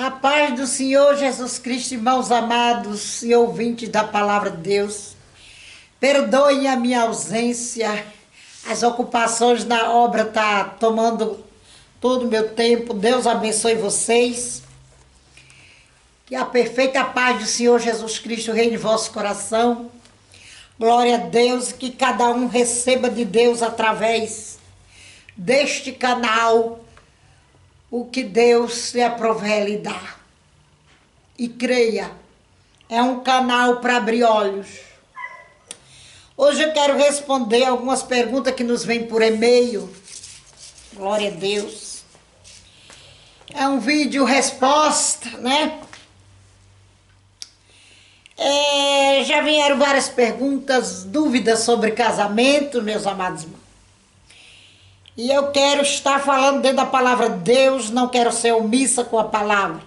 A paz do Senhor Jesus Cristo, irmãos amados e ouvintes da palavra de Deus. Perdoem a minha ausência, as ocupações na obra estão tomando todo o meu tempo. Deus abençoe vocês. Que a perfeita paz do Senhor Jesus Cristo reine em vosso coração. Glória a Deus, que cada um receba de Deus através deste canal o que Deus lhe aprover lhe dar. E creia, é um canal para abrir olhos. Hoje eu quero responder algumas perguntas que nos vêm por e-mail. Glória a Deus. É um vídeo resposta, né? Já vieram várias perguntas, dúvidas sobre casamento, meus amados irmãos. E eu quero estar falando dentro da palavra de Deus, não quero ser omissa com a palavra.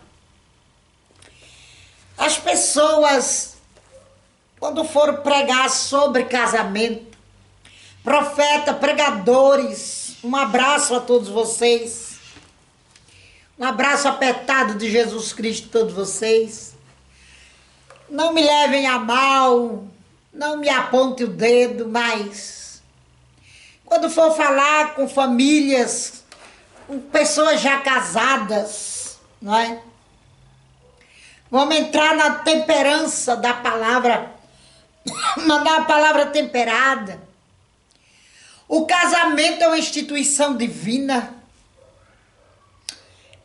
As pessoas, quando foram pregar sobre casamento, profeta, pregadores, um abraço a todos vocês. Um abraço apertado de Jesus Cristo a todos vocês. Não me levem a mal, não me aponte o dedo, mas quando for falar com famílias, com pessoas já casadas, não é? Vamos entrar na temperança da palavra, mandar a palavra temperada. O casamento é uma instituição divina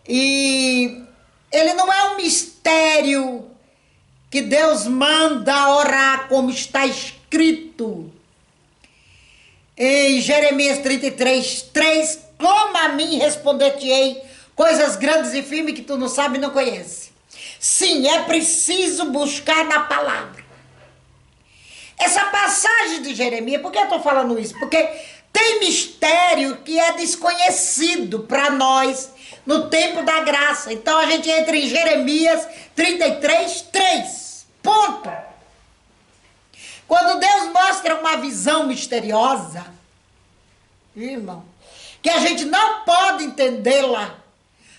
e ele não é um mistério que Deus manda orar, como está escrito em Jeremias 33:3, clama a mim, responder-te-ei coisas grandes e firmes que tu não sabe e não conhece. Sim, é preciso buscar na palavra. Essa passagem de Jeremias, por que eu estou falando isso? Porque tem mistério que é desconhecido para nós no tempo da graça. Então a gente entra em Jeremias 33:3. Ponto. Quando Deus mostra uma visão misteriosa, irmão, que a gente não pode entendê-la,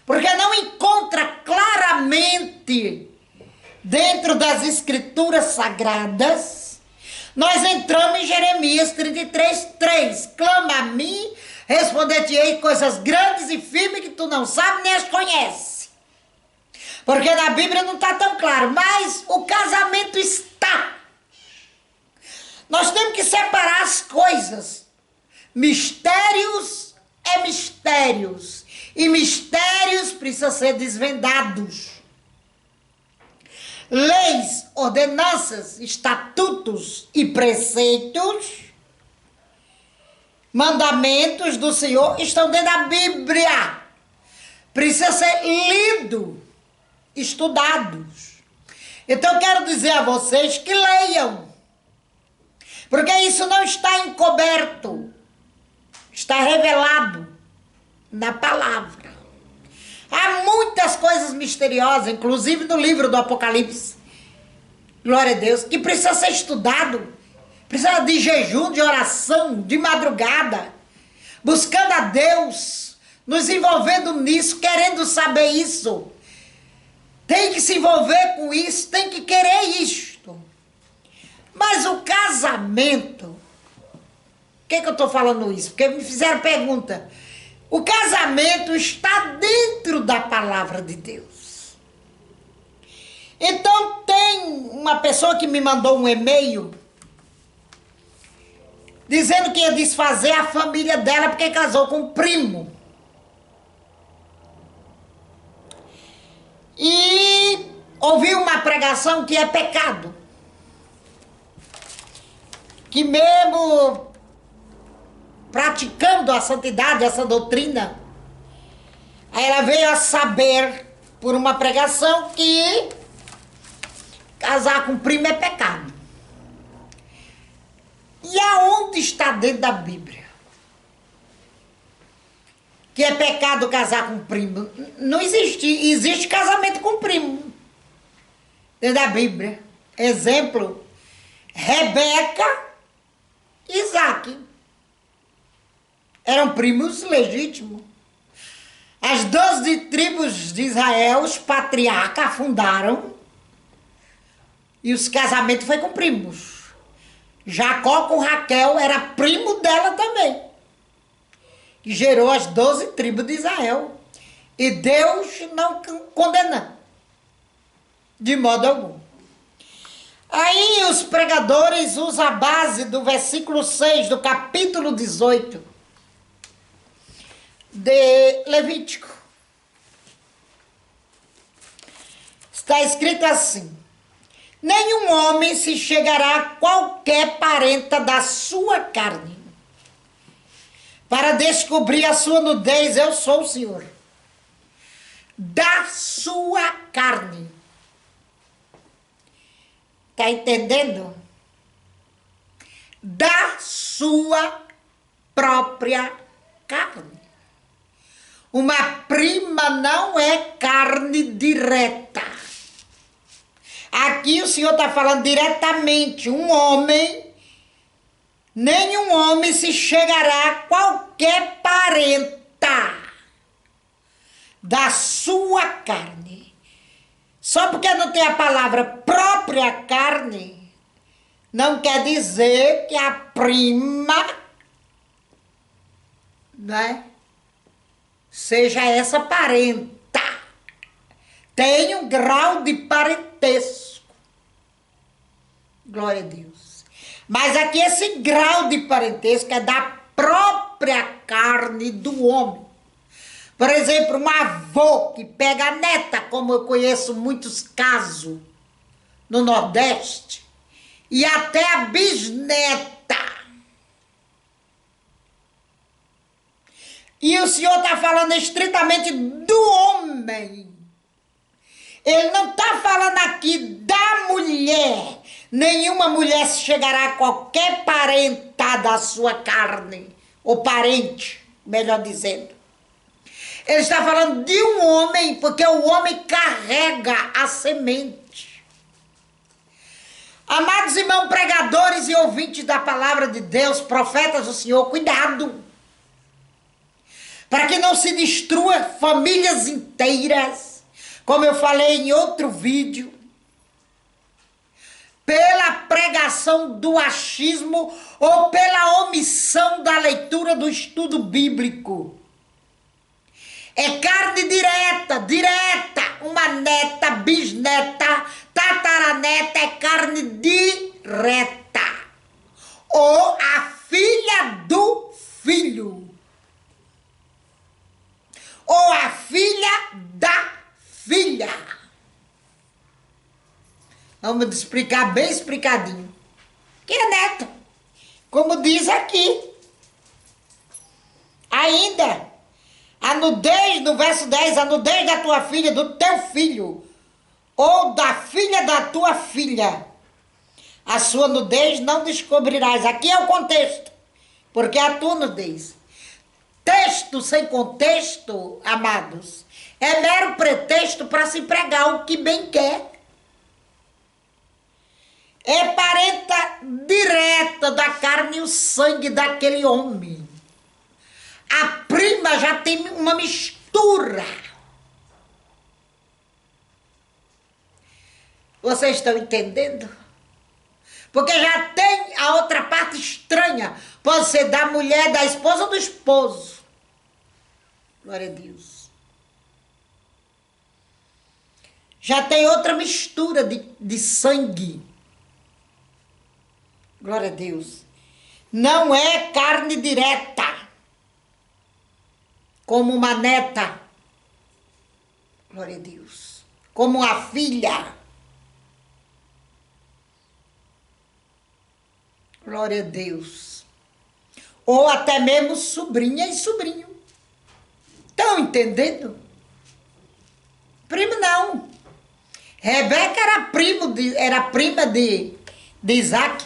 porque não encontra claramente dentro das escrituras sagradas, nós entramos em Jeremias 33:3. Clama a mim, responder-te-ei coisas grandes e firmes que tu não sabes nem as conheces. Porque na Bíblia não está tão claro, mas o casamento está. Nós temos que separar as coisas. Mistérios é mistérios. E mistérios precisam ser desvendados. Leis, ordenanças, estatutos e preceitos, mandamentos do Senhor estão dentro da Bíblia. Precisa ser lido, estudados. Então eu quero dizer a vocês que leiam. Porque isso não está encoberto, está revelado na palavra. Há muitas coisas misteriosas, inclusive no livro do Apocalipse, glória a Deus, que precisa ser estudado, precisa de jejum, de oração, de madrugada, buscando a Deus, nos envolvendo nisso, querendo saber isso. Tem que se envolver com isso, tem que querer isto. Mas o casamento, por que eu estou falando isso? Porque me fizeram pergunta. O casamento está dentro da palavra de Deus. Então tem uma pessoa que me mandou um e-mail dizendo que ia desfazer a família dela porque casou com um primo. E ouviu uma pregação que é pecado. Que mesmo praticando a santidade, essa doutrina, aí ela veio a saber por uma pregação que casar com primo é pecado. E aonde está dentro da Bíblia que é pecado casar com primo? Não existe. Existe casamento com primo dentro da Bíblia. Exemplo, Rebeca e Isaac eram primos legítimos. As 12 tribos de Israel, os patriarcas fundaram e os casamentos foi com primos. Jacó com Raquel era primo dela também. E gerou as 12 tribos de Israel. E Deus não condena de modo algum. Aí os pregadores usam a base do versículo 6 do capítulo 18 de Levítico. Está escrito assim: nenhum homem se chegará a qualquer parenta da sua carne para descobrir a sua nudez. Eu sou o Senhor. Da sua carne. Está entendendo? Da sua própria carne. Uma prima não é carne direta. Aqui o Senhor está falando diretamente. Nenhum homem se chegará a qualquer parenta da sua carne. Só porque não tem a palavra própria carne, não quer dizer que a prima, né, seja essa parenta. Tem um grau de parentesco. Glória a Deus. Mas aqui esse grau de parentesco é da própria carne do homem. Por exemplo, um avô que pega a neta, como eu conheço muitos casos no Nordeste, e até a bisneta. E o Senhor está falando estritamente do homem. Ele não está falando aqui da mulher. Nenhuma mulher chegará a qualquer parenta da sua carne, ou parente, melhor dizendo. Ele está falando de um homem, porque o homem carrega a semente. Amados irmãos pregadores e ouvintes da palavra de Deus, profetas do Senhor, cuidado, para que não se destrua famílias inteiras, como eu falei em outro vídeo, pela pregação do achismo ou pela omissão da leitura do estudo bíblico. É carne direta, uma neta, bisneta, tataraneta, é carne direta. Ou a filha do filho. Ou a filha da filha. Vamos explicar bem explicadinho. Que é neta, como diz aqui. Ainda, a nudez, no verso 10, a nudez da tua filha, do teu filho, ou da filha da tua filha, a sua nudez não descobrirás. Aqui é o contexto, porque é a tua nudez. Texto sem contexto, amados, é mero pretexto para se pregar o que bem quer. É parenta direta da carne e o sangue daquele homem. A prima já tem uma mistura. Vocês estão entendendo? Porque já tem a outra parte estranha. Pode ser da mulher, da esposa ou do esposo. Glória a Deus. Já tem outra mistura de sangue. Glória a Deus. Não é carne direta. Como uma neta. Glória a Deus. Como uma filha. Glória a Deus. Ou até mesmo sobrinha e sobrinho. Estão entendendo? Primo não. Rebeca era prima de Isaac.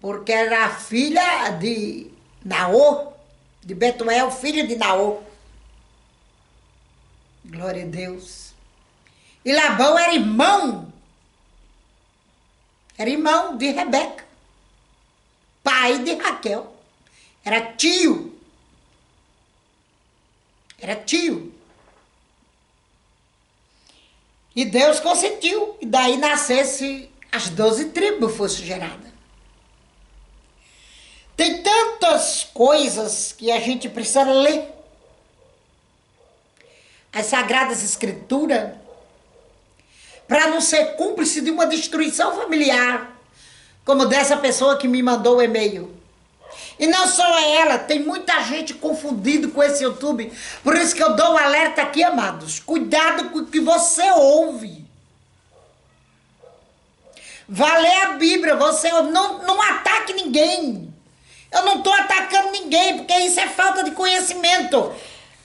Porque era a filha de Naor, de Betuel, filho de Naor. Glória a Deus. E Labão era irmão. Era irmão de Rebeca. Pai de Raquel. Era tio. Era tio. E Deus consentiu. E daí nascesse as 12 tribos fosse gerada. Tem tantas coisas que a gente precisa ler. As Sagradas Escrituras, para não ser cúmplice de uma destruição familiar, como dessa pessoa que me mandou o e-mail. E não só ela, tem muita gente confundido com esse YouTube. Por isso que eu dou um alerta aqui, amados. Cuidado com o que você ouve. Vá ler a Bíblia, você não ataque ninguém. Eu não estou atacando ninguém, porque isso é falta de conhecimento.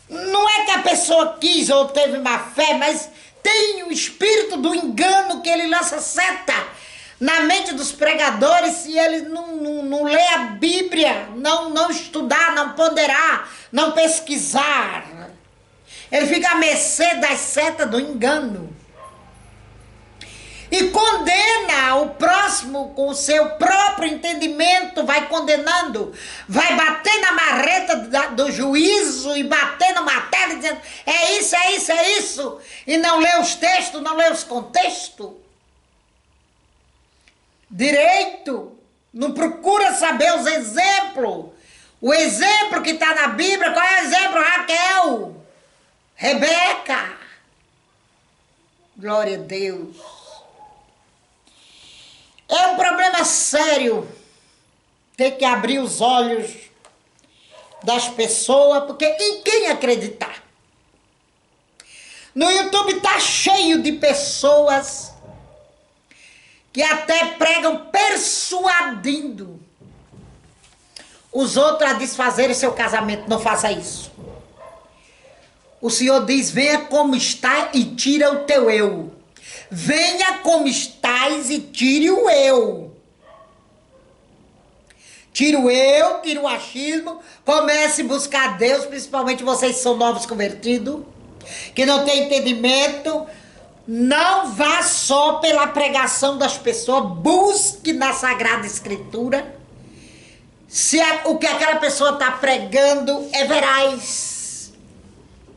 Não é que a pessoa quis ou teve má fé, mas tem o espírito do engano que ele lança seta na mente dos pregadores se ele não lê a Bíblia, não estudar, não ponderar, não pesquisar. Ele fica à mercê das setas do engano. E condena o próximo com o seu próprio entendimento, vai condenando, vai bater na marreta do juízo e bater no martelo, dizendo, é isso, é isso, é isso, e não lê os textos, não lê os contextos. Direito, não procura saber os exemplos. O exemplo que está na Bíblia, qual é o exemplo? Raquel, Rebeca. Glória a Deus. É um problema sério ter que abrir os olhos das pessoas, porque em quem acreditar? No YouTube está cheio de pessoas que até pregam persuadindo os outros a desfazerem seu casamento. Não faça isso. O Senhor diz, venha como está e tira o teu eu. Venha como estás e tire o eu. Tira o eu, tira o achismo, comece a buscar Deus, principalmente vocês que são novos convertidos, que não tem entendimento. Não vá só pela pregação das pessoas, busque na Sagrada Escritura se o que aquela pessoa está pregando é veraz,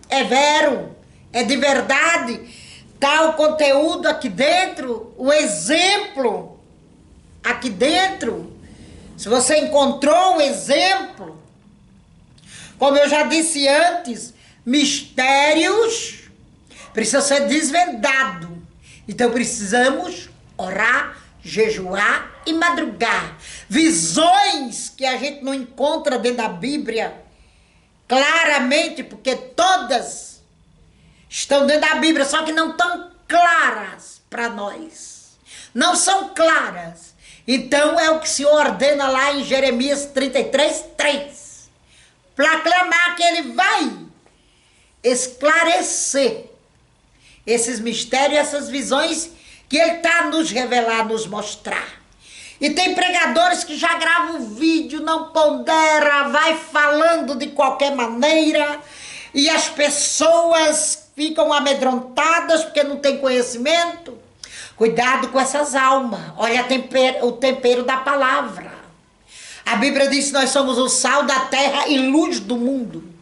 é vero, é de verdade. Está o conteúdo aqui dentro, o exemplo aqui dentro. Se você encontrou um exemplo, como eu já disse antes, mistérios precisam ser desvendados. Então precisamos orar, jejuar e madrugar. Visões que a gente não encontra dentro da Bíblia claramente, porque todas estão dentro da Bíblia, só que não estão claras para nós. Não são claras. Então é o que se ordena lá em Jeremias 33:3. Para clamar que ele vai esclarecer esses mistérios, essas visões que ele está a nos revelar, nos mostrar. E tem pregadores que já gravam o vídeo, não pondera, vai falando de qualquer maneira, e as pessoas ficam amedrontadas porque não tem conhecimento. Cuidado com essas almas. Olha o tempero da palavra. A Bíblia diz que nós somos o sal da terra e luz do mundo.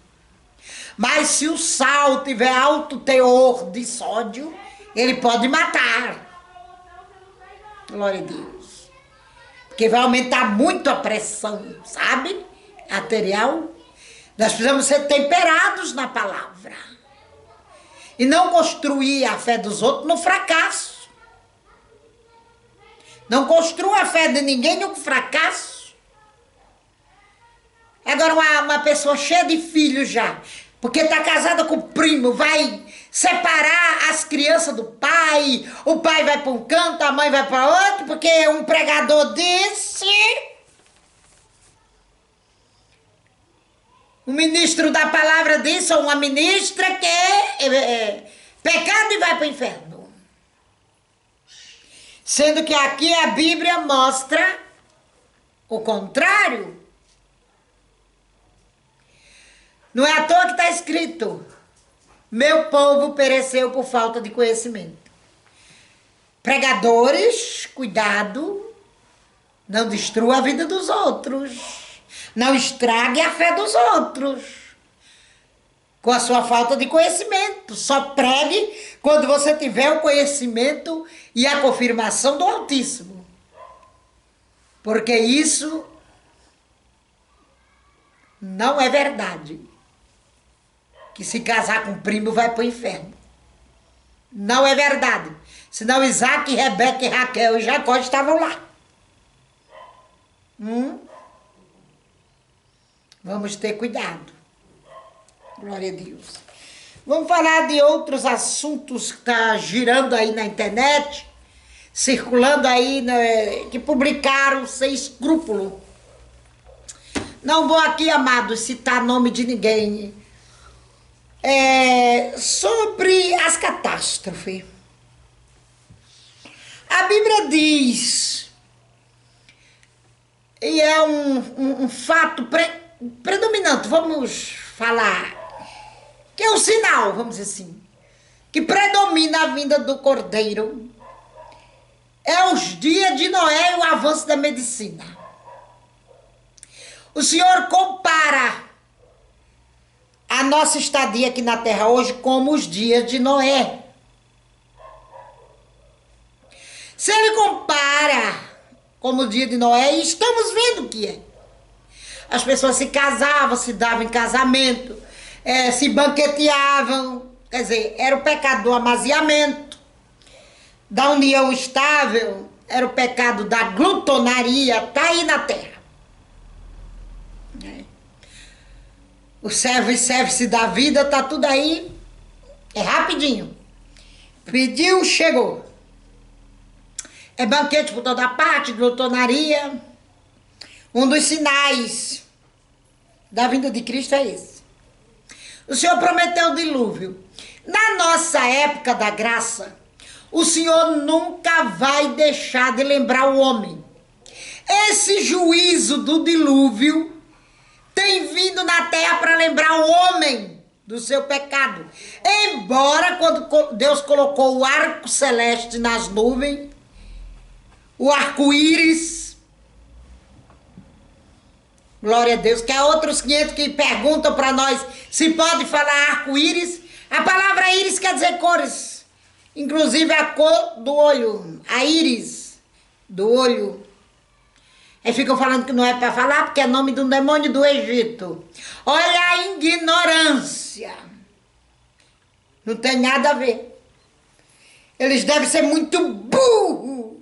Mas se o sal tiver alto teor de sódio, ele pode matar. Glória a Deus. Porque vai aumentar muito a pressão, sabe? Arterial. Nós precisamos ser temperados na palavra. E não construir a fé dos outros no fracasso. Não construa a fé de ninguém no fracasso. Agora uma pessoa cheia de filhos já, porque está casada com o primo, vai separar as crianças do pai, o pai vai para um canto, a mãe vai para outro, porque um pregador disse, um ministro da palavra disse, ou uma ministra que é pecado e vai para o inferno. Sendo que aqui a Bíblia mostra o contrário. Não é à toa que está escrito, meu povo pereceu por falta de conhecimento. Pregadores, cuidado, não destrua a vida dos outros. Não estrague a fé dos outros. com a sua falta de conhecimento. Só pregue quando você tiver o conhecimento e a confirmação do Altíssimo. Porque isso não é verdade. Que se casar com primo vai para o inferno. Não é verdade. Senão Isaac, Rebeca, Raquel e Jacó estavam lá. Vamos ter cuidado. Glória a Deus. Vamos falar de outros assuntos que estão girando aí na internet, circulando aí, né, que publicaram sem escrúpulo. Não vou aqui, amados, citar nome de ninguém. Sobre as catástrofes. A Bíblia diz, e é um fato predominante, vamos falar, que é um sinal, vamos dizer assim, que predomina a vinda do Cordeiro, é os dias de Noé e o avanço da medicina. O Senhor compara a nossa estadia aqui na Terra hoje como os dias de Noé. Se ele compara como o dia de Noé, estamos vendo o que é. As pessoas se casavam, se davam em casamento, se banqueteavam, quer dizer, era o pecado do amaziamento, da união estável, era o pecado da glutonaria, está aí na terra. O servo e service da vida, está tudo aí, é rapidinho. Pediu, chegou. É banquete por toda parte, glutonaria. Um dos sinais da vinda de Cristo é esse. O Senhor prometeu o dilúvio. Na nossa época da graça, o Senhor nunca vai deixar de lembrar o homem. Esse juízo do dilúvio tem vindo na terra para lembrar o homem do seu pecado. Embora quando Deus colocou o arco celeste nas nuvens, o arco-íris, glória a Deus, que há outros 500 que perguntam para nós se pode falar arco-íris. A palavra íris quer dizer cores, inclusive a cor do olho, a íris do olho. Aí ficam falando que não é para falar porque é nome de um demônio do Egito. Olha a ignorância. Não tem nada a ver. Eles devem ser muito burros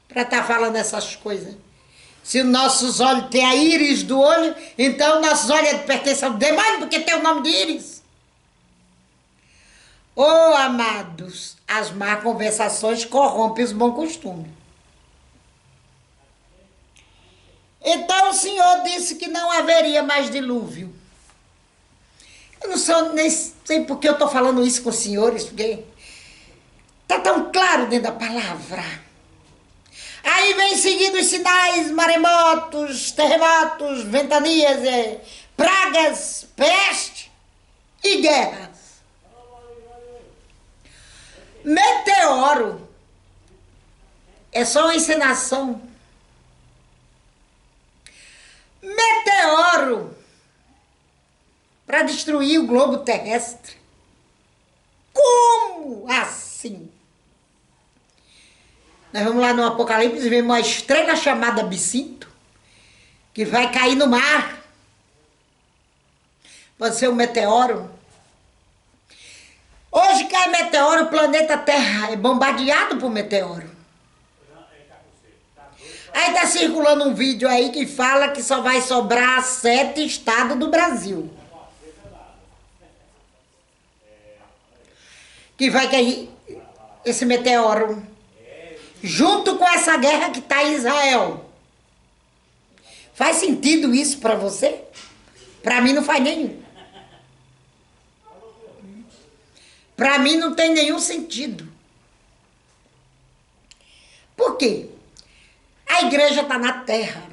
para estar falando essas coisas. Se os nossos olhos têm a íris do olho, então nossos olhos pertencem ao demônio porque tem o nome de íris. Oh, amados, as más conversações corrompem os bons costumes. Então o Senhor disse que não haveria mais dilúvio. Eu não sou, nem sei por que eu estou falando isso com os senhores, porque está tão claro dentro da palavra. Aí vem seguindo os sinais, maremotos, terremotos, ventanias, pragas, peste e guerras. Meteoro é só uma encenação. Meteoro para destruir o globo terrestre. Como assim? Nós vamos lá no Apocalipse e vemos uma estrela chamada Absinto, que vai cair no mar. Pode ser um meteoro. Hoje cai meteoro, o planeta Terra é bombardeado por meteoro. Aí está circulando um vídeo aí que fala que só vai sobrar 7 estados do Brasil. Que vai cair esse meteoro. Junto com essa guerra que está em Israel. Faz sentido isso para você? Para mim não faz nenhum. Para mim não tem nenhum sentido. Por quê? A igreja está na terra.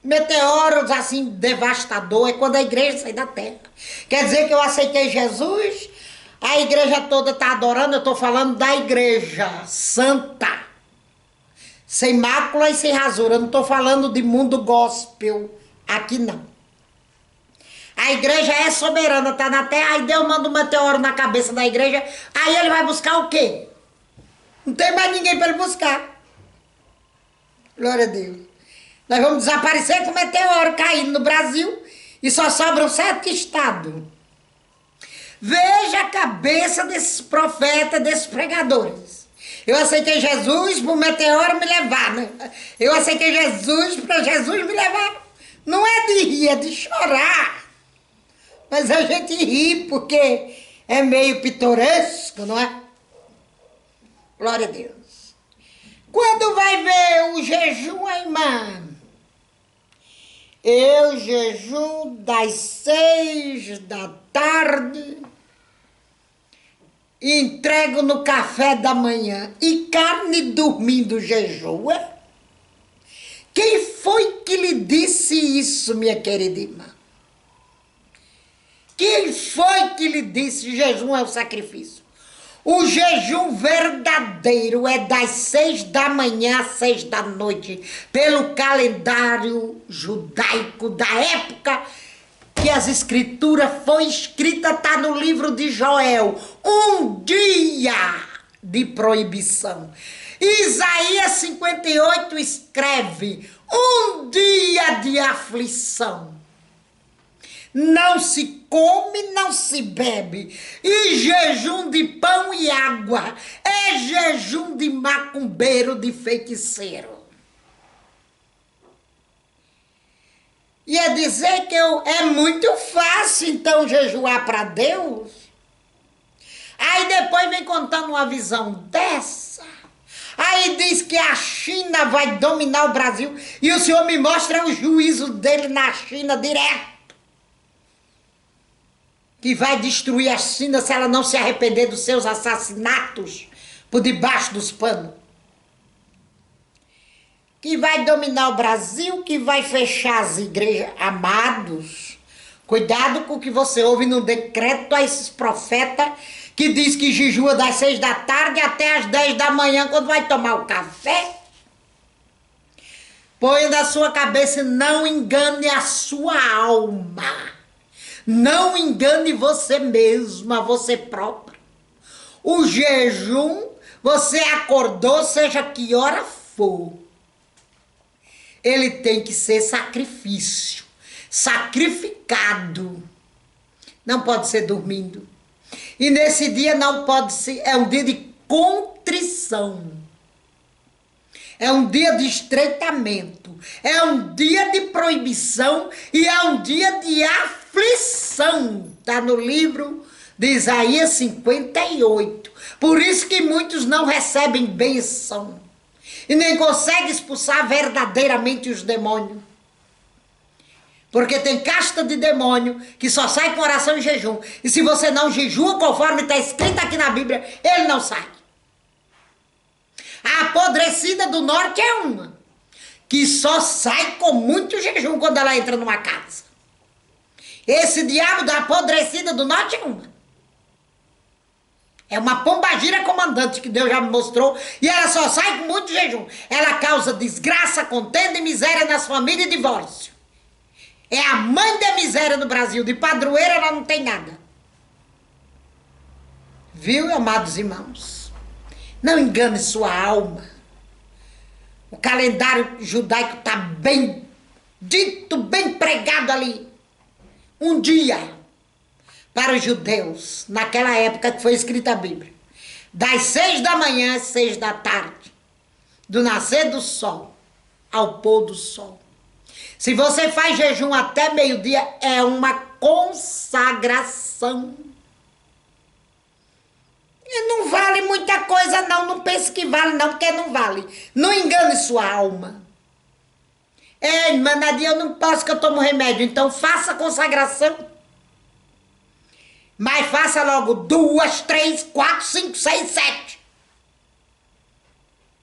Meteoros assim, devastador, é quando a igreja sai da terra. Quer dizer que eu aceitei Jesus, a igreja toda está adorando, eu estou falando da igreja santa, sem mácula e sem rasura. Eu não estou falando de mundo gospel, aqui não. A igreja é soberana, tá na terra, aí Deus manda um meteoro na cabeça da igreja, aí ele vai buscar o quê? Não tem mais ninguém para ele buscar. Glória a Deus. Nós vamos desaparecer com o meteoro caindo no Brasil e só sobram 7 estados. Veja a cabeça desses profetas, desses pregadores. Eu aceitei Jesus para o meteoro me levar, né? Eu aceitei Jesus para Jesus me levar. Não é de rir, é de chorar. Mas a gente ri porque é meio pitoresco, não é? Glória a Deus. Quando vai ver o jejum, a irmã? Eu jejum das 6 da tarde, entrego no café da manhã e carne dormindo jejua? Quem foi que lhe disse isso, minha querida irmã? Quem foi que lhe disse jejum é o sacrifício? O jejum verdadeiro é das 6 da manhã às 6 da noite, pelo calendário judaico da época que as escrituras foi escrita, está no livro de Joel, um dia de proibição. Isaías 58 escreve, um dia de aflição. Não se come, não se bebe. E jejum de pão e água é jejum de macumbeiro, de feiticeiro. Ia dizer que é muito fácil, então, jejuar para Deus? Aí depois vem contando uma visão dessa. Aí diz que a China vai dominar o Brasil e o Senhor me mostra o juízo dele na China direto. Que vai destruir a China se ela não se arrepender dos seus assassinatos por debaixo dos panos. Que vai dominar o Brasil, que vai fechar as igrejas. Amados, cuidado com o que você ouve no decreto a esses profetas que diz que jejua das 6 da tarde até as 10 da manhã quando vai tomar o café. Põe na sua cabeça e não engane a sua alma. Não engane você mesma, você própria. O jejum, você acordou, seja que hora for. Ele tem que ser sacrifício, sacrificado. Não pode ser dormindo. E nesse dia não pode ser, é um dia de contrição. É um dia de estreitamento. É um dia de proibição e é um dia de aflição. Está no livro de Isaías 58. Por isso que muitos não recebem bênção. E nem conseguem expulsar verdadeiramente os demônios. Porque tem casta de demônio que só sai com oração e jejum. E se você não jejua conforme está escrito aqui na Bíblia, ele não sai. A apodrecida do norte é uma, que só sai com muito jejum quando ela entra numa casa. Esse diabo da apodrecida do norte é uma. É uma pombagira comandante que Deus já me mostrou. E ela só sai com muito jejum. Ela causa desgraça, contenda e miséria nas famílias e divórcio. É a mãe da miséria no Brasil. De padroeira ela não tem nada. Viu, amados irmãos? Não engane sua alma. O calendário judaico está bem dito, bem pregado ali. Um dia para os judeus, naquela época que foi escrita a Bíblia. Das 6 da manhã às 6 da tarde. Do nascer do sol ao pôr do sol. Se você faz jejum até meio-dia, é uma consagração. E não vale muita coisa não, não pense que vale não, porque não vale. Não engane sua alma. É, irmã Nadia, eu não posso que eu tomo remédio, então faça a consagração. Mas faça logo 2, 3, 4, 5, 6, 7.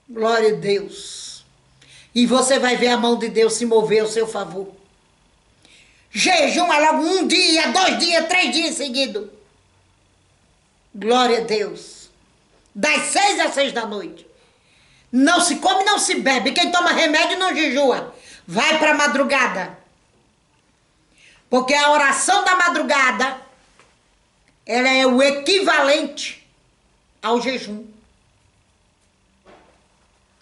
Glória a Deus. E você vai ver a mão de Deus se mover ao seu favor. Jejum é logo 1 dia, 2 dias, 3 dias seguidos. Glória a Deus. Das 6 às 6 da noite. Não se come, não se bebe. Quem toma remédio não jejua. Vai para a madrugada. Porque a oração da madrugada, ela é o equivalente ao jejum.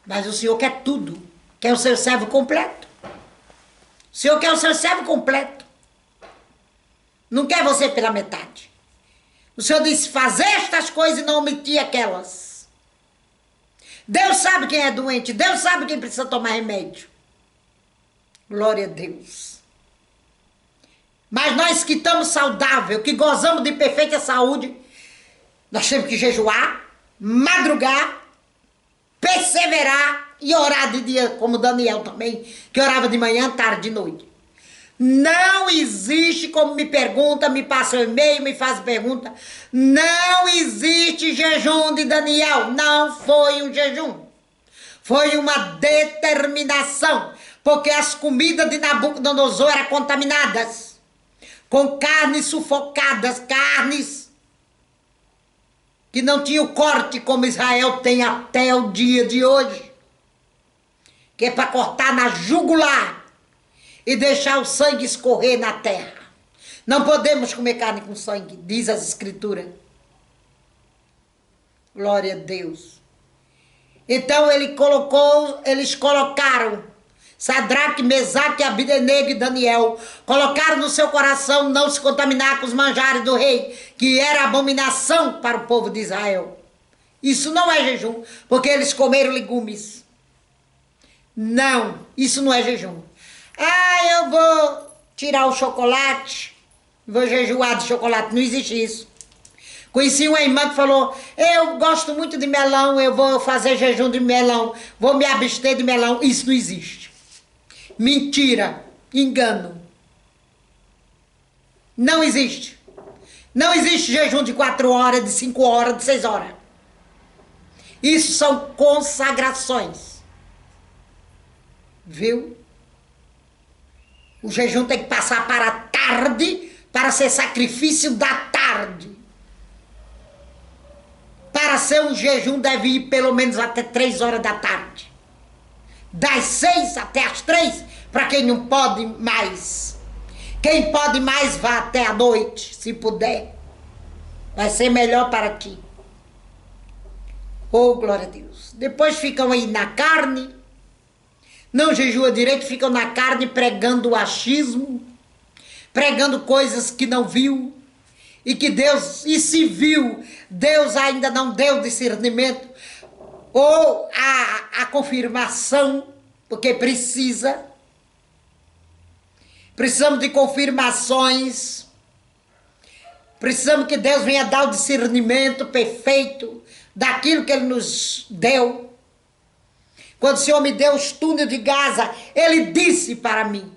Mas o Senhor quer tudo. Quer o seu servo completo. O Senhor quer o seu servo completo. Não quer você pela metade. O Senhor disse, fazer estas coisas e não omitir aquelas. Deus sabe quem é doente. Deus sabe quem precisa tomar remédio. Glória a Deus. Mas nós que estamos saudáveis, que gozamos de perfeita saúde, nós temos que jejuar, madrugar, perseverar e orar de dia, como Daniel também, que orava de manhã, tarde e noite. Não existe, como me pergunta, me passa o e-mail, me faz pergunta, não existe jejum de Daniel. Não foi um jejum. Foi uma determinação, porque as comidas de Nabucodonosor eram contaminadas, com carnes sufocadas, carnes que não tinham corte como Israel tem até o dia de hoje, que é para cortar na jugular e deixar o sangue escorrer na terra. Não podemos comer carne com sangue, diz as escrituras. Glória a Deus. Então eles colocaram Sadraque, Mesaque, Abidenego e Daniel, colocaram no seu coração não se contaminar com os manjares do rei, que era abominação para o povo de Israel. Isso não é jejum, porque eles comeram legumes. Não, isso não é jejum. Ah, eu vou tirar o chocolate, vou jejuar de chocolate. Não existe isso. Conheci uma irmã que falou, eu gosto muito de melão, eu vou fazer jejum de melão, vou me abster de melão. Isso não existe. Mentira, engano. Não existe. Não existe jejum de 4 horas, de 5 horas, de 6 horas. Isso são consagrações. Viu? O jejum tem que passar para a tarde, para ser sacrifício da tarde. Para ser um jejum deve ir pelo menos até 3 horas da tarde. Das 6 até as 3, para quem não pode mais. Quem pode mais, vá até a noite, se puder. Vai ser melhor para ti. Oh, glória a Deus. Depois ficam aí na carne. Não jejua direito, ficam na carne pregando o achismo, pregando coisas que não viu, e que Deus, e se viu, Deus ainda não deu discernimento, ou a confirmação, porque precisamos de confirmações, precisamos que Deus venha dar o discernimento perfeito daquilo que Ele nos deu. Quando o Senhor me deu os túneis de Gaza, Ele disse para mim,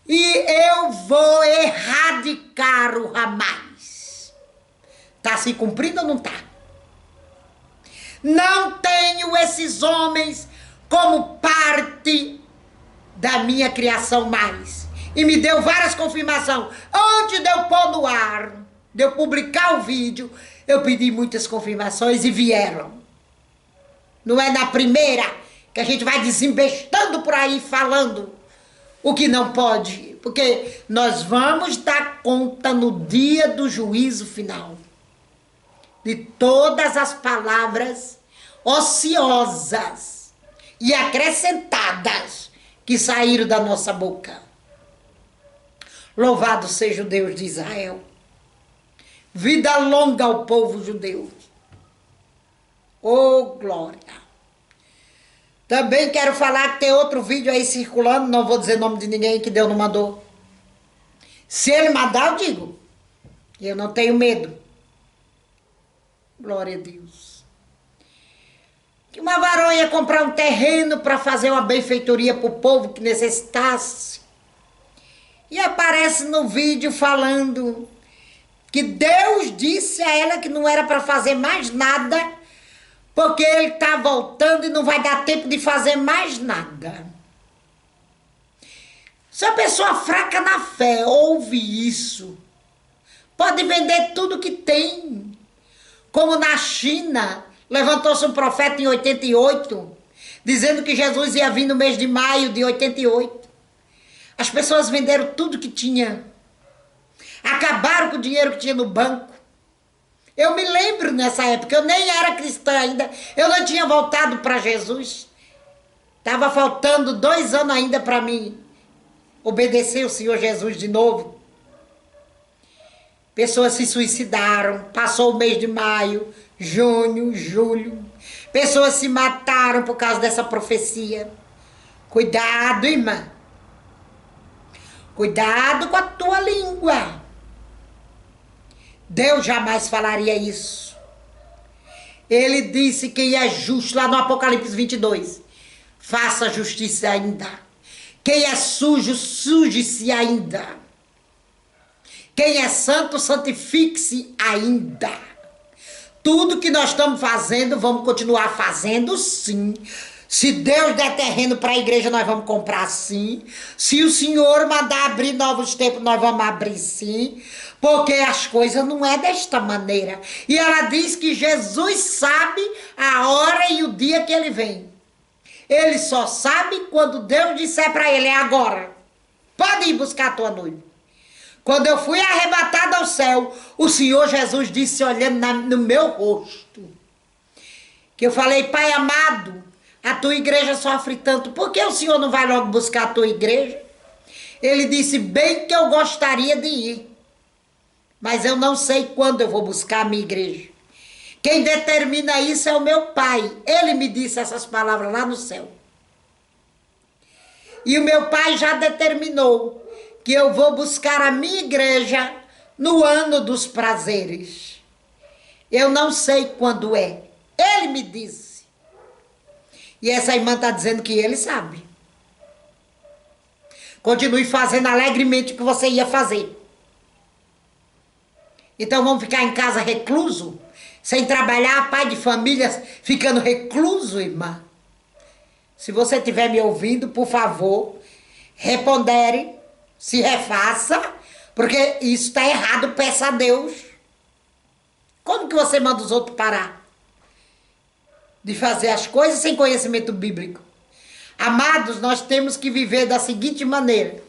e eu vou erradicar o Hamas. Está se cumprindo ou não está? Não tenho esses homens como parte da minha criação mais. E me deu várias confirmações. Antes de eu pôr no ar, de eu publicar o vídeo, eu pedi muitas confirmações e vieram. Não é na primeira que a gente vai desembestando por aí falando o que não pode, porque nós vamos dar conta no dia do juízo final de todas as palavras ociosas e acrescentadas que saíram da nossa boca. Louvado seja o Deus de Israel. Vida longa ao povo judeu. Oh, glória. Também quero falar que tem outro vídeo aí circulando, não vou dizer o nome de ninguém que Deus não mandou. Se Ele mandar, eu digo. Eu não tenho medo. Glória a Deus. Que uma varoa ia comprar um terreno para fazer uma benfeitoria para o povo que necessitasse. E aparece no vídeo falando que Deus disse a ela que não era para fazer mais nada, porque Ele está voltando e não vai dar tempo de fazer mais nada. Se a pessoa fraca na fé ouve isso, pode vender tudo que tem. Como na China, levantou-se um profeta em 88, dizendo que Jesus ia vir no mês de maio de 88. As pessoas venderam tudo que tinha Acabaram com o dinheiro que tinha no banco. Eu me lembro nessa época, eu nem era cristã ainda, eu não tinha voltado para Jesus. Estava faltando 2 anos ainda para mim obedecer o Senhor Jesus de novo. Pessoas se suicidaram, passou o mês de maio, junho, julho. Pessoas se mataram por causa dessa profecia. Cuidado, irmã. Cuidado com a tua língua. Deus jamais falaria isso. Ele disse que é justo, lá no Apocalipse 22. Faça justiça ainda. Quem é sujo, suje-se ainda. Quem é santo, santifique-se ainda. Tudo que nós estamos fazendo, vamos continuar fazendo sim. Se Deus der terreno para a igreja, nós vamos comprar sim. Se o Senhor mandar abrir novos tempos, nós vamos abrir sim. Porque as coisas não é desta maneira. E ela diz que Jesus sabe a hora e o dia que ele vem. Ele só sabe quando Deus disser para ele, é agora. Pode ir buscar a tua noiva. Quando eu fui arrebatada ao céu, o Senhor Jesus disse, olhando no meu rosto, que eu falei, Pai amado, a tua igreja sofre tanto, por que o Senhor não vai logo buscar a tua igreja? Ele disse, bem que eu gostaria de ir, mas eu não sei quando eu vou buscar a minha igreja. Quem determina isso é o meu Pai. Ele me disse essas palavras lá no céu. E o meu Pai já determinou que eu vou buscar a minha igreja no ano dos prazeres. Eu não sei quando é. Ele me disse. E essa irmã está dizendo que ele sabe. Continue fazendo alegremente o que você ia fazer. Então vamos ficar em casa recluso? Sem trabalhar, pai de família ficando recluso, irmã? Se você estiver me ouvindo, por favor, repondere, se refaça, porque isso está errado, peça a Deus. Como que você manda os outros parar de fazer as coisas sem conhecimento bíblico? Amados, nós temos que viver da seguinte maneira.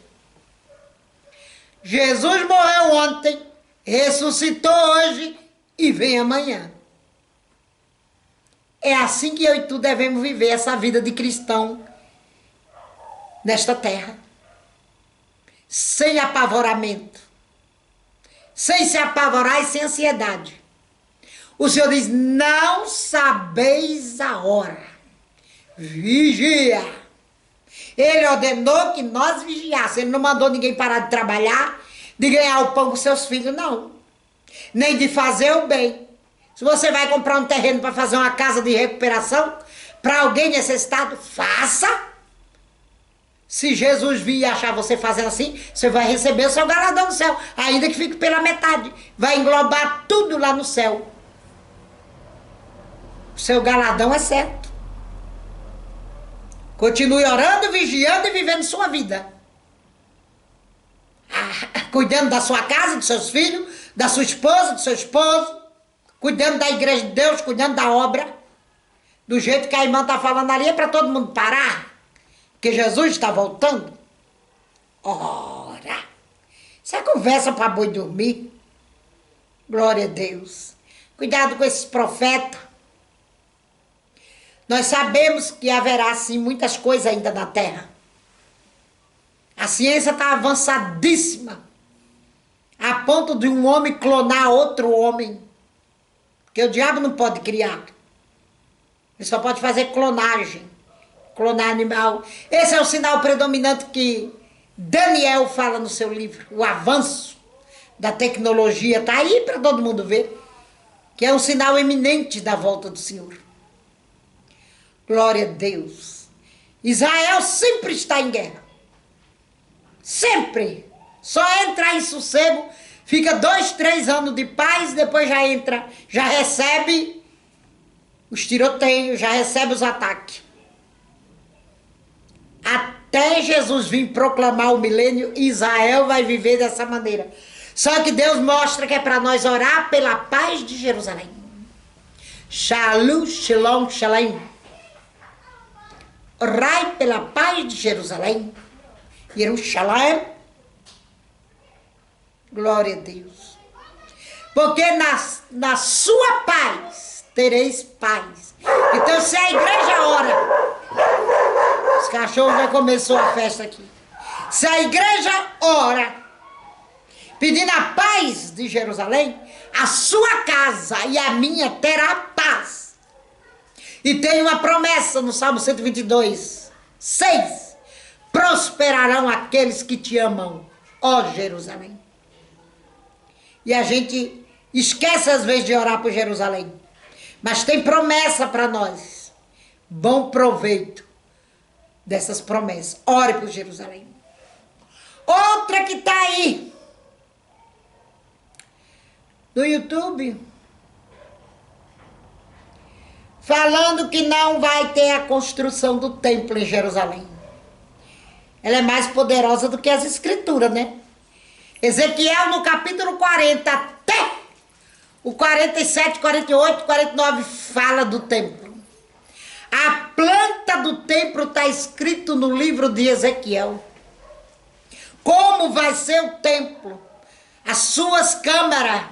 Jesus morreu ontem, ressuscitou hoje e vem amanhã. É assim que eu e tu devemos viver essa vida de cristão nesta terra. Sem apavoramento. Sem se apavorar e sem ansiedade. O Senhor diz, não sabeis a hora. Vigia. Ele ordenou que nós vigiássemos. Ele não mandou ninguém parar de trabalhar, de ganhar o pão com seus filhos, não. Nem de fazer o bem. Se você vai comprar um terreno para fazer uma casa de recuperação, para alguém necessitado, faça. Se Jesus vir e achar você fazendo assim, você vai receber o seu galardão no céu, ainda que fique pela metade. Vai englobar tudo lá no céu. O seu galardão é certo. Continue orando, vigiando e vivendo sua vida. Cuidando da sua casa, dos seus filhos, da sua esposa, do seu esposo. Cuidando da igreja de Deus, cuidando da obra. Do jeito que a irmã está falando ali, é para todo mundo parar. Porque Jesus está voltando. Ora, isso é conversa para boi dormir. Glória a Deus. Cuidado com esses profetas. Nós sabemos que haverá, sim, muitas coisas ainda na terra. A ciência está avançadíssima. A ponto de um homem clonar outro homem. Porque o diabo não pode criar. Ele só pode fazer clonagem. Clonar animal. Esse é o sinal predominante que Daniel fala no seu livro. O avanço da tecnologia está aí para todo mundo ver. Que é um sinal eminente da volta do Senhor. Glória a Deus. Israel sempre está em guerra. Sempre. Só entra em sossego, fica 2, 3 anos de paz, depois já entra, já recebe os tiroteios, já recebe os ataques. Até Jesus vir proclamar o milênio, Israel vai viver dessa maneira. Só que Deus mostra que é para nós orar pela paz de Jerusalém. Shalom, shalom, shalom. Orai pela paz de Jerusalém. Jerusalém. Glória a Deus. Porque na sua paz tereis paz. Então, se a igreja ora, os cachorros já começou a festa aqui. Se a igreja ora, pedindo a paz de Jerusalém, a sua casa e a minha terá paz. E tem uma promessa no Salmo 122, 6. Prosperarão aqueles que te amam, ó Jerusalém. E a gente esquece às vezes de orar por Jerusalém. Mas tem promessa para nós. Bom proveito dessas promessas. Ore por Jerusalém. Outra que está aí no YouTube, falando que não vai ter a construção do templo em Jerusalém. Ela é mais poderosa do que as escrituras, né? Ezequiel no capítulo 40 até o 47, 48, 49 fala do templo. A planta do templo está escrito no livro de Ezequiel. Como vai ser o templo, as suas câmaras,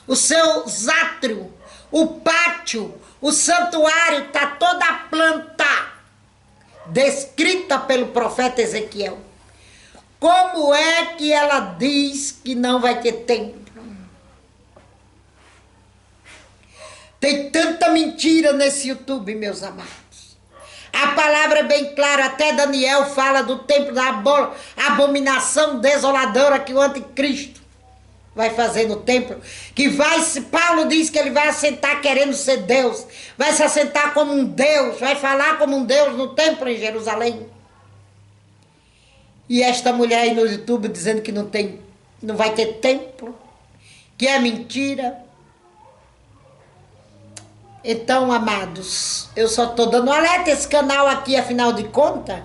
os seus átrios, o pátio, o santuário, está toda a planta descrita pelo profeta Ezequiel. Como é que ela diz que não vai ter templo? Tem tanta mentira nesse YouTube, meus amados. A palavra é bem clara, até Daniel fala do templo da abominação desoladora que o anticristo vai fazer no templo. Paulo diz que ele vai assentar querendo ser Deus, vai se assentar como um Deus, vai falar como um Deus no templo em Jerusalém. E esta mulher aí no YouTube dizendo que não vai ter templo, que é mentira. Então, amados, eu só estou dando alerta. Esse canal aqui, afinal de contas,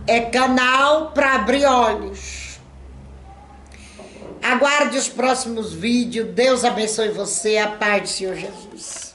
é canal para abrir olhos. Aguarde os próximos vídeos. Deus abençoe você. A paz do Senhor Jesus.